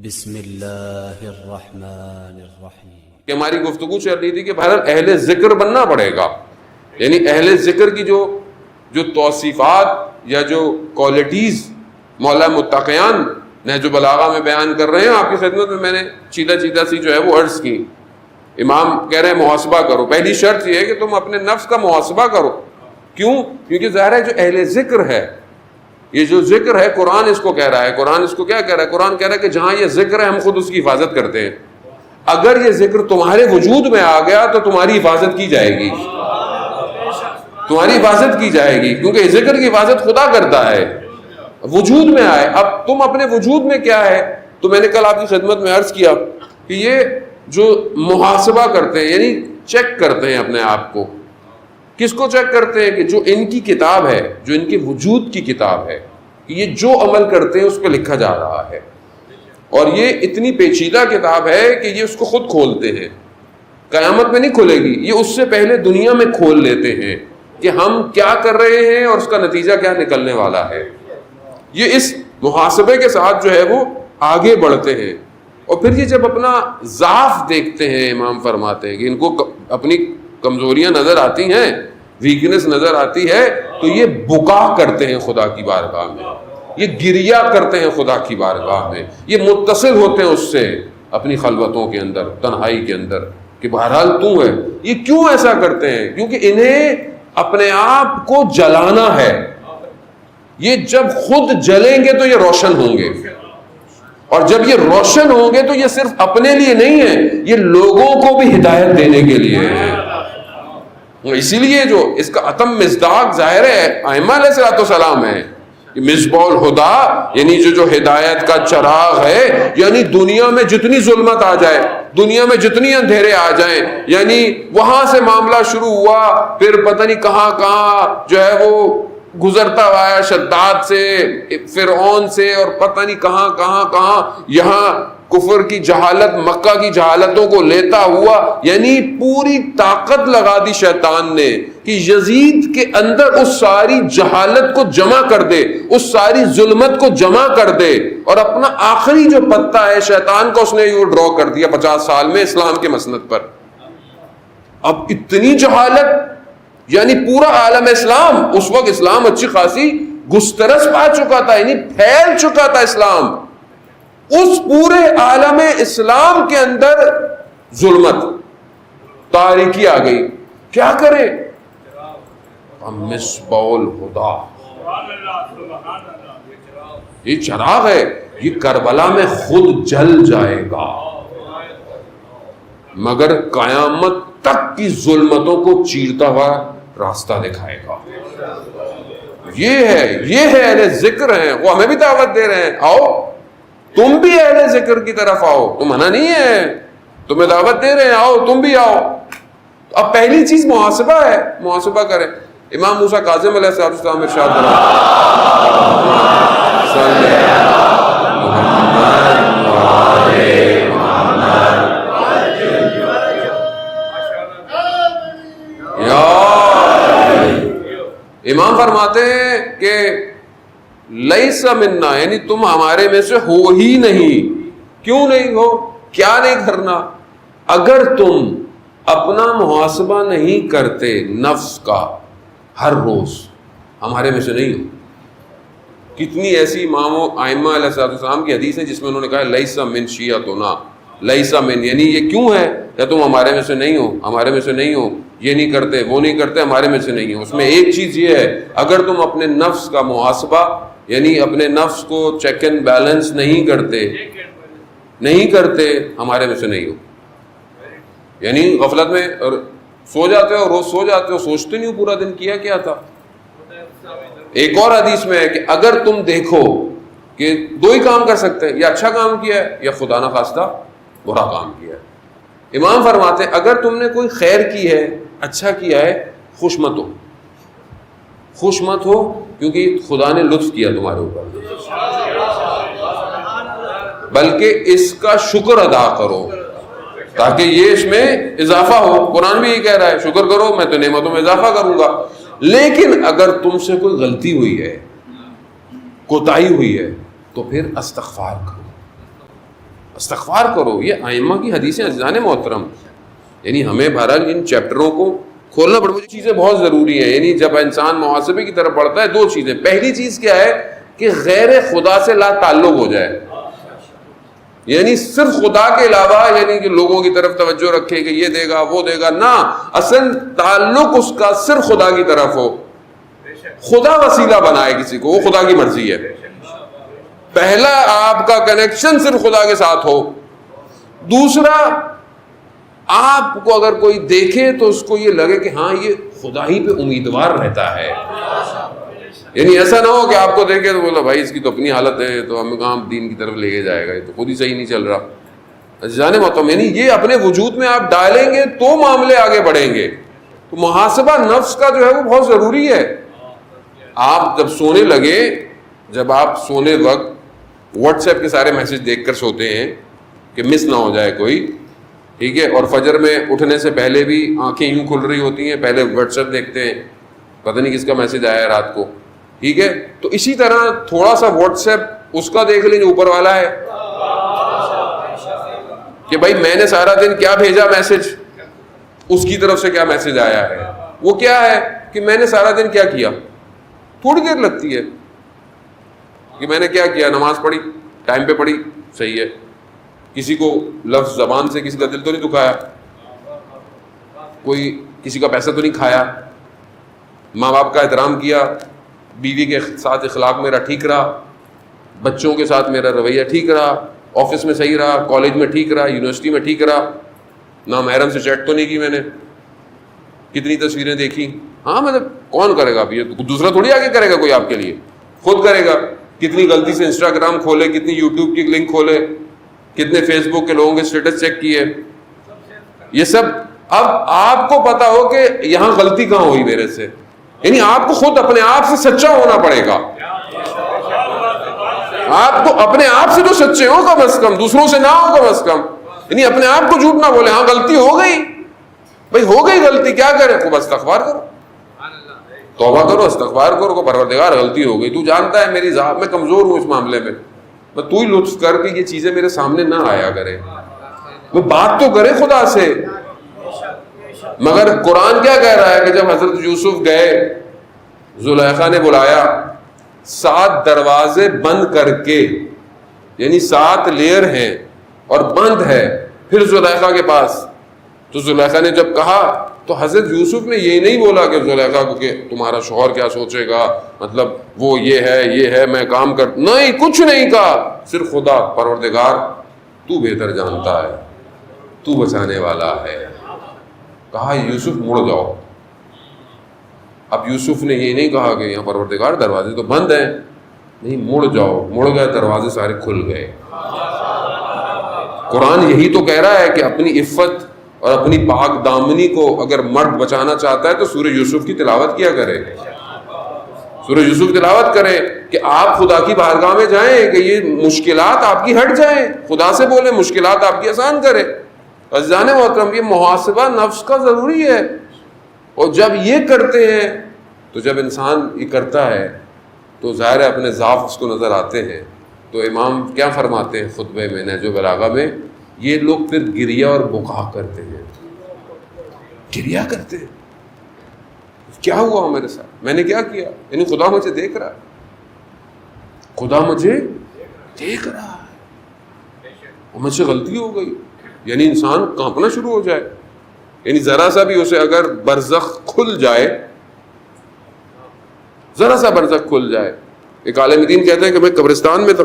بسم اللہ الرحمن الرحیم. کہ ہماری گفتگو چل رہی تھی کہ بہرحال اہل ذکر بننا پڑے گا، یعنی اہل ذکر کی جو توصیفات یا جو کوالٹیز مولا متقیان نہج البلاغہ میں بیان کر رہے ہیں، آپ کی خدمت میں نے چیدہ سی جو ہے وہ عرض کی. امام کہہ رہے ہیں محاسبہ کرو. پہلی شرط یہ ہے کہ تم اپنے نفس کا محاسبہ کرو. کیوں؟ کیونکہ ظاہر ہے جو اہل ذکر ہے، یہ جو ذکر ہے قرآن اس کو کہہ رہا ہے. قرآن اس کو کیا کہہ رہا ہے؟ قرآن کہہ رہا ہے کہ جہاں یہ ذکر ہے ہم خود اس کی حفاظت کرتے ہیں. اگر یہ ذکر تمہارے وجود میں آ گیا تو تمہاری حفاظت کی جائے گی، تمہاری حفاظت کی جائے گی، کیونکہ ذکر کی حفاظت خدا کرتا ہے. وجود میں آئے. اب تم اپنے وجود میں کیا ہے؟ تو میں نے کل آپ کی خدمت میں عرض کیا کہ یہ جو محاسبہ کرتے ہیں، یعنی چیک کرتے ہیں اپنے آپ کو. کس کو چیک کرتے ہیں؟ کہ جو ان کی کتاب ہے، جو ان کے وجود کی کتاب ہے، یہ جو عمل کرتے ہیں اس پہ لکھا جا رہا ہے. اور یہ اتنی پیچیدہ کتاب ہے کہ یہ اس کو خود کھولتے ہیں. قیامت میں نہیں کھلے گی، یہ اس سے پہلے دنیا میں کھول لیتے ہیں کہ ہم کیا کر رہے ہیں اور اس کا نتیجہ کیا نکلنے والا ہے. یہ اس محاسبے کے ساتھ جو ہے وہ آگے بڑھتے ہیں. اور پھر یہ جب اپنا ضعف دیکھتے ہیں، امام فرماتے ہیں کہ ان کو اپنی کمزوریاں نظر آتی ہیں، ویکنس نظر آتی ہے، تو یہ بکا کرتے ہیں خدا کی بارگاہ میں، یہ گریہ کرتے ہیں خدا کی بارگاہ میں، یہ متصل ہوتے ہیں اس سے اپنی خلوتوں کے اندر، تنہائی کے اندر، کہ بہرحال تو ہے. یہ کیوں ایسا کرتے ہیں؟ کیونکہ انہیں اپنے آپ کو جلانا ہے. یہ جب خود جلیں گے تو یہ روشن ہوں گے، اور جب یہ روشن ہوں گے تو یہ صرف اپنے لیے نہیں ہے، یہ لوگوں کو بھی ہدایت دینے کے لیے ہے. اسی لیے جو اس کا اتم مصداق ظاہر ہے ائمہ علیہ السلام ہے. مصباح الہدی یعنی جو ہدایت کا چراغ ہے، یعنی دنیا میں جتنی ظلمت آ جائے، دنیا میں جتنی اندھیرے آ جائیں، یعنی وہاں سے معاملہ شروع ہوا، پھر پتہ نہیں کہاں جو ہے وہ گزرتا ہوا ہے، شداد سے، فرعون سے، اور پتہ نہیں کہاں یہاں کفر کی جہالت، مکہ کی جہالتوں کو لیتا ہوا. یعنی پوری طاقت لگا دی شیطان نے کہ یزید کے اندر اس ساری جہالت کو جمع کر دے، اس ساری ظلمت کو جمع کر دے. اور اپنا آخری جو پتہ ہے شیطان کو اس نے یہ ڈرا کر دیا 50 سال میں اسلام کے مسند پر. اب اتنی جہالت، یعنی پورا عالم اسلام، اس وقت اسلام اچھی خاصی گسترش پا چکا تھا، یعنی پھیل چکا تھا اسلام. اس پورے عالم اسلام کے اندر ظلمت، تاریکی آ گئی. کیا کرے؟ مصباح الہدی، یہ چراغ ہے، یہ کربلا میں خود جل جائے گا مگر قیامت تک کی ظلمتوں کو چیرتا ہوا راستہ دکھائے گا. یہ ہے اہل ذکر ہیں. وہ ہمیں بھی دعوت دے رہے ہیں، آؤ تم بھی اہل ذکر کی طرف آؤ. تو منع نہیں ہے، تمہیں دعوت دے رہے ہیں، آؤ تم بھی آؤ. اب پہلی چیز محاسبہ ہے، محاسبہ کریں. امام موسیٰ کاظم علیہ السلام ارشاد امام فرماتے ہیں کہ لیس منا، یعنی تم ہمارے میں سے ہو ہی نہیں. کیوں نہیں ہو؟ کیا نہیں کرنا؟ اگر تم اپنا محاسبہ نہیں کرتے نفس کا ہر روز، ہمارے میں سے نہیں ہو. کتنی ایسی اماموں ائمہ علیہ السلام کی حدیث ہے جس میں انہوں نے کہا لیس من شیعتنا، لیس من، یعنی یہ کیوں ہے کہ تم ہمارے میں سے نہیں ہو، ہمارے میں سے نہیں ہو، یہ نہیں کرتے، وہ نہیں کرتے، ہمارے میں سے نہیں ہو. اس میں ایک چیز یہ ہے، اگر تم اپنے نفس کا محاسبہ، یعنی اپنے نفس کو چیک اینڈ بیلنس نہیں کرتے، ہمارے میں سے نہیں ہو. یعنی غفلت میں اور سو جاتے ہو، روز سو جاتے ہو، سوچتے نہیں ہو پورا دن کیا تھا. ایک اور حدیث میں ہے کہ اگر تم دیکھو کہ دو ہی کام کر سکتے ہیں، یا اچھا کام کیا ہے یا خدا نخواستہ برا کام کیا ہے. امام فرماتے ہیں اگر تم نے کوئی خیر کی ہے، اچھا کیا ہے، خوش مت ہو کیونکہ خدا نے لطف کیا تمہارے اوپر، بلکہ اس کا شکر ادا کرو تاکہ یہ اس میں اضافہ ہو. قرآن بھی یہ کہہ رہا ہے شکر کرو میں تو نعمتوں میں اضافہ کروں گا. لیکن اگر تم سے کوئی غلطی ہوئی ہے، کوتاہی ہوئی ہے، تو پھر استغفار کرو. استغفار کرو. یہ ائمہ کی حدیثیں عزیزان محترم. یعنی ہمیں بہرحال ان چیپٹروں کو کھولنا پڑے. مجھے چیزیں بہت ضروری ہیں. یعنی جب انسان محاسبے کی طرف بڑھتا ہے 2 چیزیں. پہلی چیز کیا ہے کہ غیر خدا سے لا تعلق ہو جائے, یعنی صرف خدا کے علاوہ, یعنی کہ لوگوں کی طرف توجہ رکھے کہ یہ دے گا وہ دے گا, نہ, اصل تعلق اس کا صرف خدا کی طرف ہو. خدا وسیلہ بنائے کسی کو, وہ خدا کی مرضی ہے. پہلا آپ کا کنیکشن صرف خدا کے ساتھ ہو. دوسرا, آپ کو اگر کوئی دیکھے تو اس کو یہ لگے کہ ہاں یہ خدا ہی پہ امیدوار رہتا ہے. یعنی ایسا نہ ہو کہ آپ کو دیکھے تو بولا بھائی اس کی تو اپنی حالت ہے, تو ہمیں کہاں دین کی طرف لے کے جائے گا, یہ تو خود ہی صحیح نہیں چل رہا. جانے محترم, یعنی یہ اپنے وجود میں آپ ڈالیں گے تو معاملے آگے بڑھیں گے. تو محاسبہ نفس کا جو ہے وہ بہت ضروری ہے. آپ جب سونے لگے, جب آپ سونے وقت واٹس ایپ کے سارے میسج دیکھ کر سوتے ہیں کہ مس نہ ہو جائے کوئی, ٹھیک ہے, اور فجر میں اٹھنے سے پہلے بھی آنکھیں یوں کھل رہی ہوتی ہیں, پہلے واٹس ایپ دیکھتے ہیں پتہ نہیں کس کا میسج آیا ہے رات کو, ٹھیک ہے, تو اسی طرح تھوڑا سا واٹس ایپ اس کا دیکھ لیں جو اوپر والا ہے کہ بھائی میں نے سارا دن کیا بھیجا میسج, اس کی طرف سے کیا میسج آیا ہے. وہ کیا ہے کہ میں نے سارا دن کیا کیا. تھوڑی دیر لگتی ہے کہ میں نے کیا کیا, نماز پڑھی, ٹائم پہ پڑھی, صحیح ہے, کسی کو لفظ زبان سے کسی کا دل تو نہیں دکھایا, کوئی کسی کا پیسہ تو نہیں کھایا, ماں باپ کا احترام کیا, بیوی کے ساتھ اخلاق میرا ٹھیک رہا, بچوں کے ساتھ میرا رویہ ٹھیک رہا, آفس میں صحیح رہا, کالج میں ٹھیک رہا, یونیورسٹی میں ٹھیک رہا, نہ محرم سے چیٹ تو نہیں کی میں نے, کتنی تصویریں دیکھی. ہاں مطلب کون کرے گا, اب یہ دوسرا تھوڑی آگے کرے گا کوئی آپ کے لیے, خود کرے گا. کتنی غلطی سے انسٹاگرام کھولے, کتنی یوٹیوب کی لنک کھولے, کتنے فیس بک کے لوگوں کے اسٹیٹس چیک کیے, یہ سب. اب آپ کو پتا ہو کہ یہاں غلطی کہاں ہوئی میرے سے, یعنی آپ کو خود اپنے آپ سے سچا ہونا پڑے گا. آپ کو اپنے آپ سے تو سچے ہو کم از کم, دوسروں سے نہ ہو کم از کم. یعنی اپنے آپ کو جھوٹ نہ بولے, ہاں غلطی ہو گئی, بھائی ہو گئی غلطی, کیا کرے, خوب استغفار کرو, توبہ کرو, استغفار کرو کہ پروردگار غلطی ہو گئی, تو جانتا ہے میری ذات میں کمزور ہوں اس معاملے میں, تو ہی لطف کر کے یہ چیزیں میرے سامنے نہ آیا کرے. وہ بات تو کرے خدا سے. مگر قرآن کیا کہہ رہا ہے کہ جب حضرت یوسف گئے, زلیخا نے بلایا 7 دروازے بند کر کے, یعنی 7 لیئر ہیں اور بند ہے, پھر زلیخا کے پاس. تو زلیخا نے جب کہا تو حضرت یوسف نے یہ نہیں بولا کہ زلیخا کو کہ تمہارا شوہر کیا سوچے گا, مطلب وہ یہ ہے میں کام کر, نہیں, کچھ نہیں کہا, صرف خدا پروردگار تو بہتر جانتا ہے, تو بچانے والا ہے. کہا یوسف مڑ جاؤ. اب یوسف نے یہ نہیں کہا کہ یہاں پروردگار دروازے تو بند ہیں, نہیں, مڑ جاؤ. مڑ گئے, دروازے سارے کھل گئے. قرآن یہی تو کہہ رہا ہے کہ اپنی عفت اور اپنی پاک دامنی کو اگر مرد بچانا چاہتا ہے تو سورہ یوسف کی تلاوت کیا کرے, سورہ یوسف تلاوت کرے کہ آپ خدا کی بارگاہ میں جائیں, کہ یہ مشکلات آپ کی ہٹ جائیں, خدا سے بولیں, مشکلات آپ کی آسان کرے. عزیزان محترم, یہ محاسبہ نفس کا ضروری ہے. اور جب یہ کرتے ہیں تو جب انسان یہ کرتا ہے تو ظاہر ہے اپنے ضعف اس کو نظر آتے ہیں. تو امام کیا فرماتے ہیں خطبے میں نہج البلاغہ میں, یہ لوگ پھر گریا اور بکا کرتے ہیں, گریا کرتے ہیں, کیا ہوا میرے ساتھ, میں نے کیا کیا, یعنی خدا مجھے دیکھ رہا ہے, خدا مجھے دیکھ رہا ہے, اور مجھ سے غلطی ہو گئی. یعنی انسان کانپنا شروع ہو جائے, یعنی ذرا سا بھی اسے اگر برزخ کھل جائے, ذرا سا برزخ کھل جائے. ایک عالم دین کہتے ہیں کہ میں قبرستان میں تھا,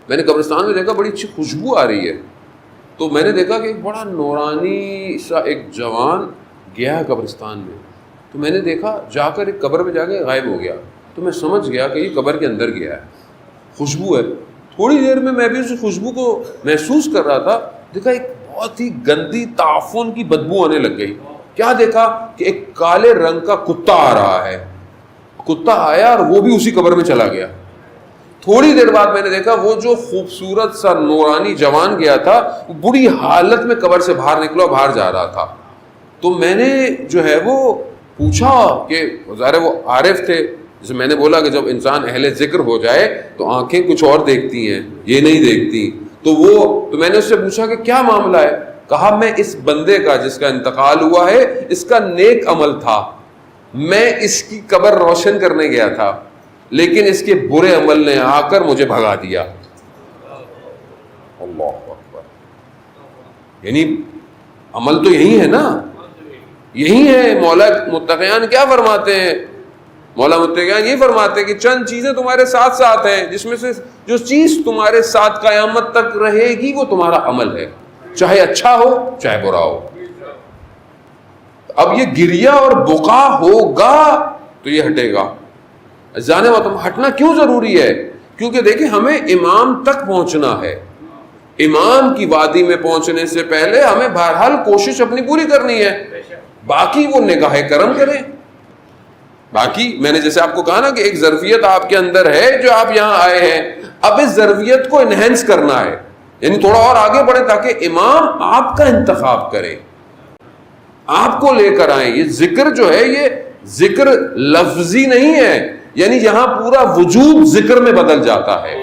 میں نے قبرستان میں دیکھا بڑی اچھی خوشبو آ رہی ہے, تو میں نے دیکھا کہ ایک بڑا نورانی سا ایک جوان گیا ہے قبرستان میں. تو میں نے دیکھا جا کر ایک قبر میں جا کے غائب ہو گیا. تو میں سمجھ گیا کہ یہ قبر کے اندر گیا ہے, خوشبو ہے. تھوڑی دیر میں بھی اس خوشبو کو محسوس کر رہا تھا, دیکھا ایک بہت ہی گندی تعفن کی بدبو آنے لگ گئی. کیا دیکھا کہ ایک کالے رنگ کا کتا آ رہا ہے, کتا آیا اور وہ بھی اسی قبر میں چلا گیا. تھوڑی دیر بعد میں نے دیکھا وہ جو خوبصورت سا نورانی جوان گیا تھا وہ بری حالت میں قبر سے باہر نکلا, باہر جا رہا تھا. تو میں نے جو ہے وہ پوچھا کہ ظاہر وہ عارف تھے, جیسے میں نے بولا کہ جب انسان اہل ذکر ہو جائے تو آنکھیں کچھ اور دیکھتی ہیں, یہ نہیں دیکھتی. تو تو میں نے اس سے پوچھا کہ کیا معاملہ ہے؟ کہا میں اس بندے کا جس کا انتقال ہوا ہے اس کا نیک عمل تھا، میں اس کی قبر روشن کرنے گیا تھا لیکن اس کے برے عمل نے آ کر مجھے بھگا دیا۔ اللہ اکبر، یعنی عمل تو یہی ہے نا، یہی ہے۔ مولا متقیان کیا فرماتے ہیں؟ مولا متقیان یہ فرماتے ہیں کہ چند چیزیں تمہارے ساتھ ساتھ ہیں جس میں سے جو چیز تمہارے ساتھ قیامت تک رہے گی وہ تمہارا عمل ہے، چاہے اچھا ہو چاہے برا ہو۔ اب یہ گریہ اور بقا ہوگا تو یہ ہٹے گا، جانے و تم ہٹنا کیوں ضروری ہے؟ کیونکہ دیکھیں ہمیں امام تک پہنچنا ہے، امام کی وادی میں پہنچنے سے پہلے ہمیں بہرحال کوشش اپنی پوری کرنی ہے، باقی وہ نگاہ کرم کریں۔ باقی میں نے جیسے آپ کو کہا نا کہ ایک ظرفیت آپ کے اندر ہے جو آپ یہاں آئے ہیں، اب اس ظرفیت کو انہینس کرنا ہے، یعنی تھوڑا اور آگے بڑھیں تاکہ امام آپ کا انتخاب کرے، آپ کو لے کر آئیں۔ یہ ذکر جو ہے یہ ذکر لفظی نہیں ہے، یعنی یہاں پورا وجود ذکر میں بدل جاتا ہے۔